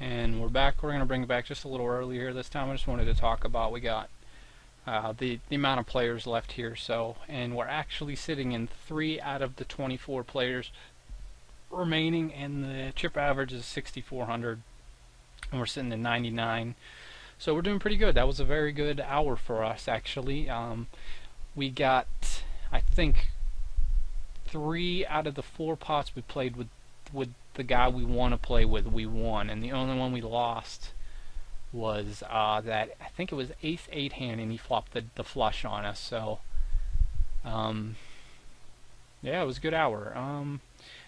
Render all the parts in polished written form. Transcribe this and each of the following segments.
and we're back. We're going to bring it back just a little earlier this time. I just wanted to talk about, we got the amount of players left here. So, and we're actually sitting in 3 out of the 24 players remaining, and the chip average is 6,400, and we're sitting at 99. So we're doing pretty good. That was a very good hour for us, actually. We got, I think, 3 out of the 4 pots we played with the guy we want to play with, we won, and the only one we lost was that, I think it was ace-8 hand, and he flopped the flush on us. So yeah, it was a good hour.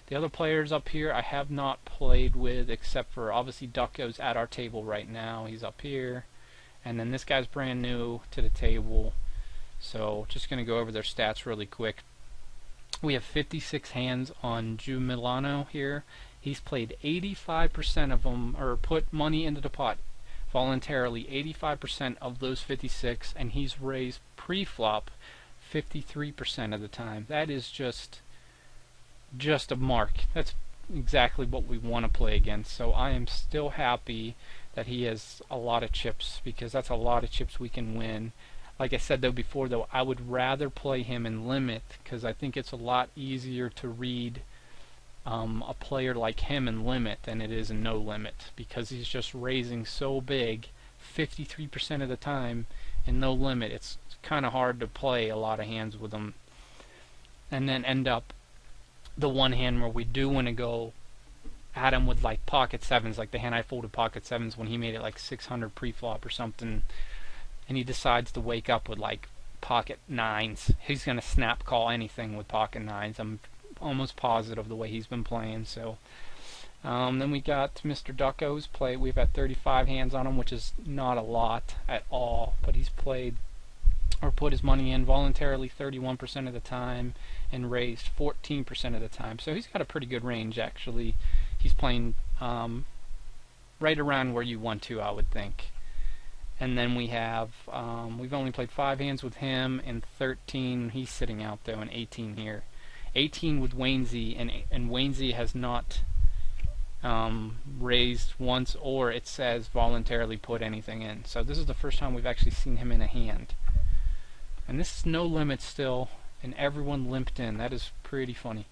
The other players up here I have not played with, except for obviously Ducko's at our table right now. He's up here, and then this guy's brand new to the table. So just going to go over their stats really quick. We have 56 hands on Ju Milano here. He's played 85% of them, or put money into the pot voluntarily, 85% of those 56, and he's raised pre-flop 53% of the time. That is just a mark. That's exactly what we want to play against. So I am still happy that he has a lot of chips, because that's a lot of chips we can win. Like I said though before, though, I would rather play him in limit, because I think it's a lot easier to read a player like him in limit than it is in no limit, because he's just raising so big 53% of the time in no limit. It's kind of hard to play a lot of hands with him and then end up the one hand where we do want to go at him with like pocket sevens, like the hand I folded pocket sevens when he made it like 600 pre-flop or something, and he decides to wake up with like pocket nines. He's going to snap call anything with pocket nines. I'm almost positive the way he's been playing. So then we got Mr. Ducko's play. We've had 35 hands on him, which is not a lot at all, but he's played or put his money in voluntarily 31% of the time and raised 14% of the time. So he's got a pretty good range, actually. He's playing right around where you want to, I would think. And then we have, we've only played 5 hands with him and 13. He's sitting out though, and 18 here. 18 with Waynesy, and Waynesy has not raised once, or it says voluntarily put anything in. So this is the first time we've actually seen him in a hand. And this is no limit still, and everyone limped in. That is pretty funny.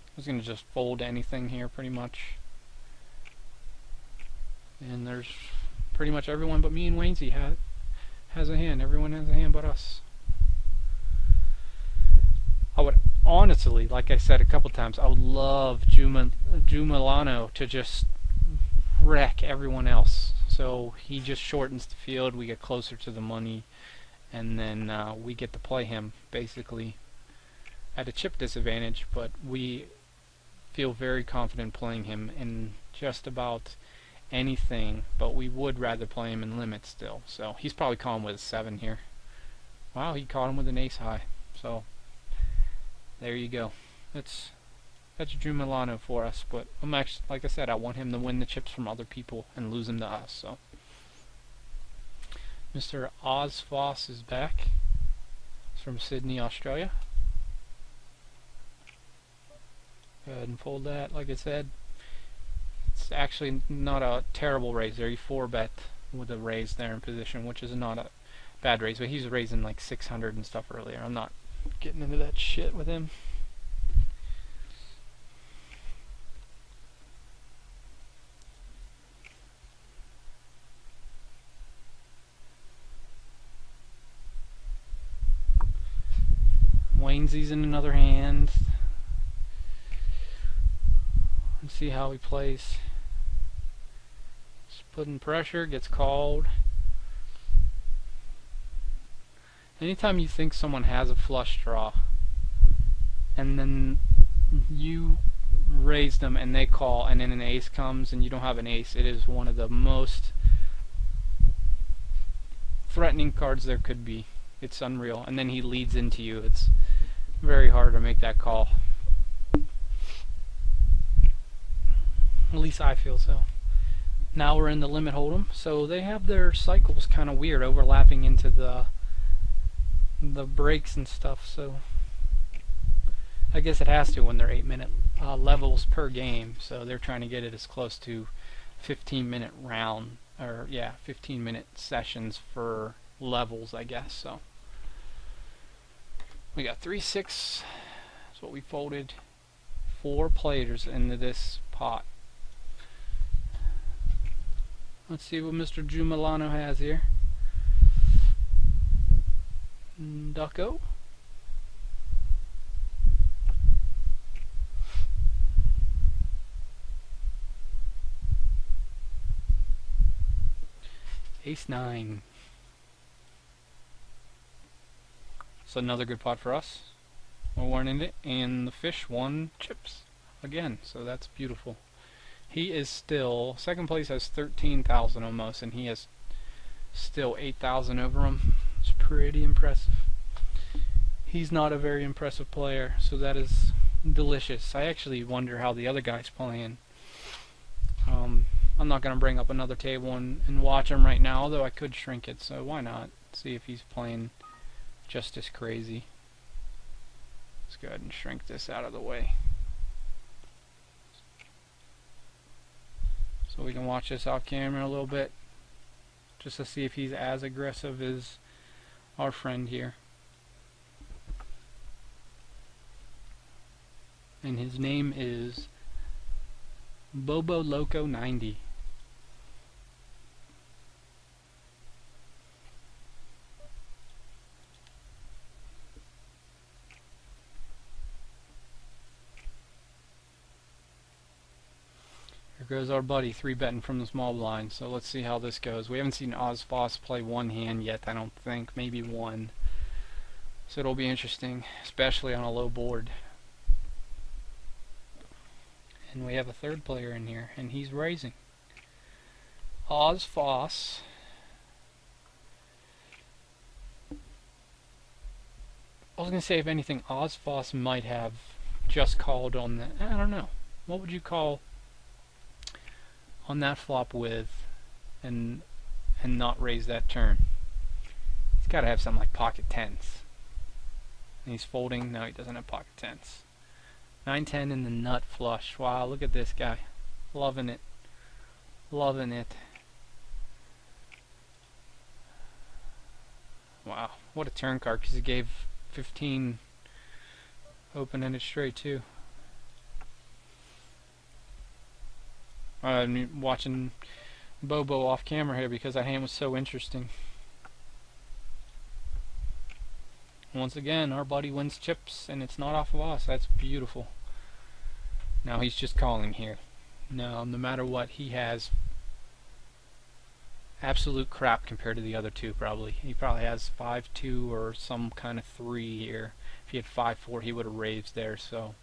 I was going to just fold anything here pretty much. And there's pretty much everyone but me and Waynesy has a hand. Everyone has a hand but us. I would honestly, like I said a couple times, I would love Ju Milano to just wreck everyone else. So he just shortens the field, we get closer to the money, and then we get to play him basically at a chip disadvantage, but we feel very confident playing him in just about anything, but we would rather play him in limit still. So he's probably calling with a 7 here. Wow, he caught him with an ace high. So there you go. That's Ju Milano for us, but I'm actually, like I said, I want him to win the chips from other people and lose them to us. So Mr. Oz Voss is back. He's from Sydney, Australia. Go ahead and fold that. Like I said, it's actually not a terrible raise there. He 4-bet with a raise there in position, which is not a bad raise, but he's raising like 600 and stuff earlier. I'm not getting into that shit with him. Waynesy's in another hand. Let's see how he plays. Just putting pressure, gets called. Anytime you think someone has a flush draw and then you raise them and they call and then an ace comes and you don't have an ace, it is one of the most threatening cards there could be. It's unreal. And then he leads into you. It's very hard to make that call. At least I feel so. Now we're in the limit hold'em, so they have their cycles kind of weird, overlapping into the breaks and stuff. So I guess it has to when they're 8-minute levels per game. So they're trying to get it as close to 15-minute round, or yeah, 15-minute sessions for levels, I guess. So we got 3-6. That's what we folded. 4 players into this pot. Let's see what Mr. Jumalano has here. Ducko. Ace-9. So another good pot for us. We're winning it, and the fish won chips again, so that's beautiful. He is still, second place has 13,000 almost, and he has still 8,000 over him. It's pretty impressive. He's not a very impressive player, so that is delicious. I actually wonder how the other guy's playing. I'm not going to bring up another table and watch him right now, although I could shrink it, so why not? See if he's playing just as crazy. Let's go ahead and shrink this out of the way, so we can watch this off camera a little bit, just to see if he's as aggressive as our friend here. And his name is Bobo Loco 90. Here goes our buddy 3-betting from the small blind, so let's see how this goes. We haven't seen Ozfoss play one hand yet, I don't think, maybe one. So it'll be interesting, especially on a low board. And we have a third player in here, and he's raising. Ozfoss. I was going to say, if anything, Ozfoss might have just called on the, I don't know. What would you call on that flop with and not raise that turn? He's got to have something like pocket tens. And he's folding. No, he doesn't have pocket tens. 9-10 in the nut flush. Wow, look at this guy. Loving it. Loving it. Wow, what a turn card, because he gave 15 open-ended straight too. I'm watching Bobo off camera here because that hand was so interesting. Once again, our buddy wins chips, and it's not off of us. That's beautiful. Now he's just calling here. No matter what, he has absolute crap compared to the other two, probably. He probably has 5-2 or some kind of 3 here. If he had 5-4, he would have raised there, so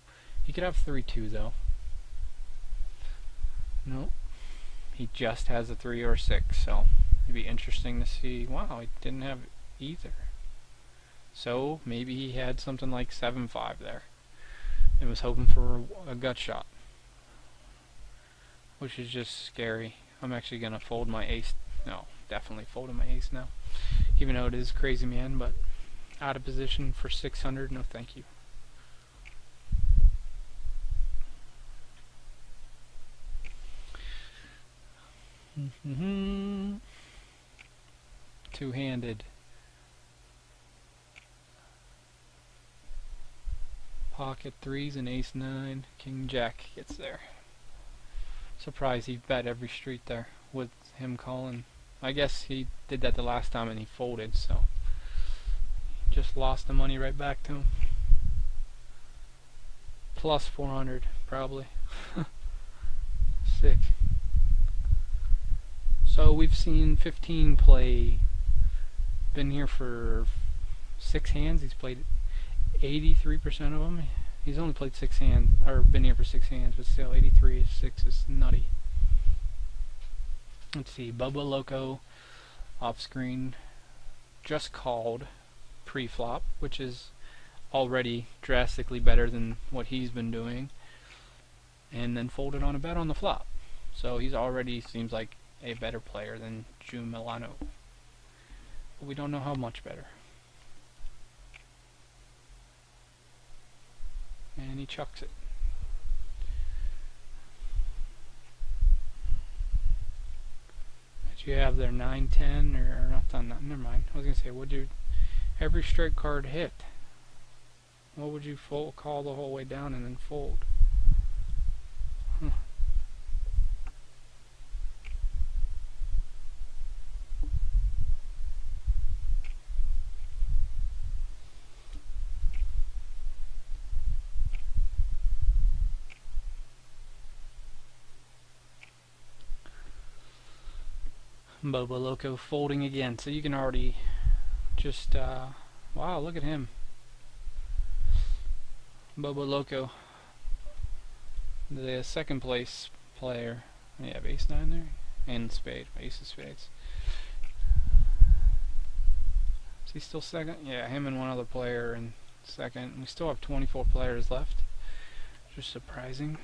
he could have 3-2 though. No, he just has a 3 or a 6, so it'd be interesting to see. Wow, he didn't have either. So maybe he had something like 7-5 there and was hoping for a gut shot, which is just scary. I'm actually gonna fold my ace. No, definitely folding my ace now, even though it is crazy man, but out of position for 600. No, thank you. Two-handed. Pocket threes and ace-9. King-jack gets there. Surprised he bet every street there with him calling. I guess he did that the last time and he folded, so just lost the money right back to him. Plus 400, probably. Sick. So we've seen 15 play. Been here for 6 hands. He's played 83% of them. He's only played 6 hands, or been here for 6 hands, but still 83-6 is nutty. Let's see, Bubba Loco off screen just called pre-flop, which is already drastically better than what he's been doing, and then folded on a bet on the flop. So he's already seems like a better player than June Milano. But we don't know how much better. And he chucks it. you have there? 9, 10, or not done that? Never mind. I was gonna say, would you every straight card hit? What would you fold, call the whole way down and then fold? Huh. Bobo Loco folding again, so you can already just wow, look at him. Bobo Loco, the second place player. You have ace 9 there and spade, ace of spades. Is he still second? Yeah, him and one other player in second. We still have 24 players left, which is surprising.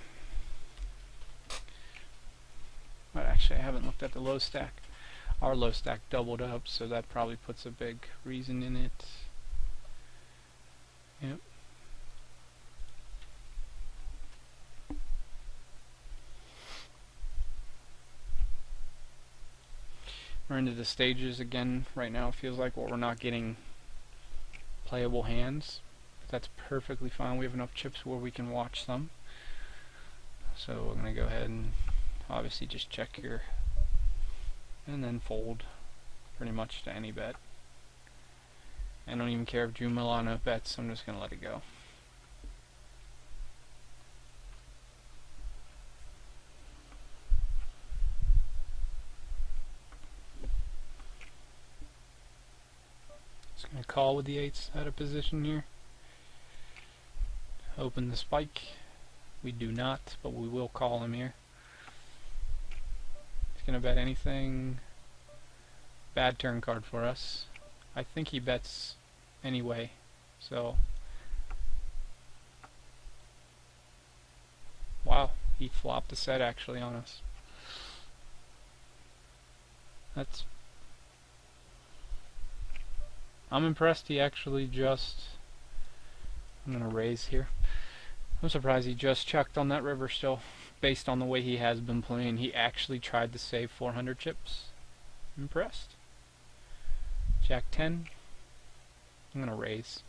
But actually, I haven't looked at the low stack. Our low stack doubled up, so that probably puts a big reason in it. Yep. We're into the stages again right now. It feels like we're not getting playable hands. That's perfectly fine. We have enough chips where we can watch some. So we're going to go ahead and obviously just check here and then fold pretty much to any bet. I don't even care if Drew Milano bets, I'm just going to let it go. Just going to call with the 8s out of position here. Open the spike. We do not, but we will call him here. He's going to bet anything. Bad turn card for us. I think he bets anyway, so wow, he flopped a set actually on us. I'm impressed he actually just, I'm gonna raise here. I'm surprised he just checked on that river still, based on the way he has been playing. He actually tried to save 400 chips. Impressed. Jack 10. I'm gonna raise.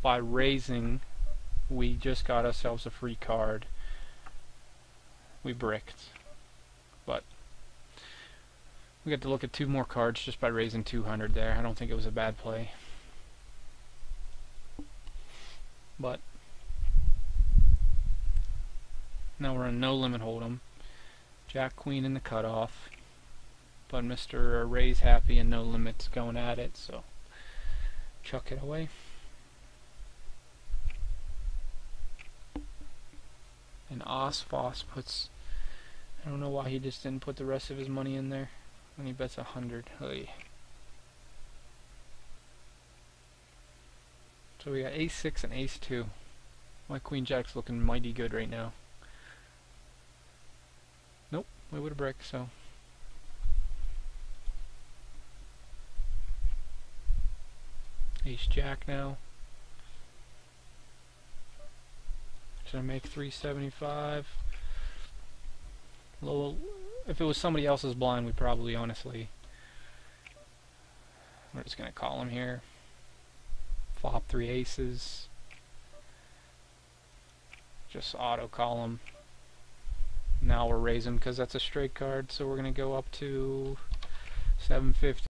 By raising, we just got ourselves a free card. We bricked, but we get to look at 2 more cards just by raising 200 there. I don't think it was a bad play, but now we're in no limit hold'em. Jack Queen in the cutoff, but Mr. Ray's happy and no limits going at it, so chuck it away. And Osfos puts, I don't know why he just didn't put the rest of his money in there when he bets 100. Oy. So we got ace 6 and ace 2. My Queen Jack's looking mighty good right now. Nope, we would have bricked, so. Ace Jack now. Should I make 375? Low. If it was somebody else's blind, we'd probably honestly. We're just gonna call him here. Flop 3 aces. Just auto call him. Now we're raising because that's a straight card, so we're gonna go up to 750.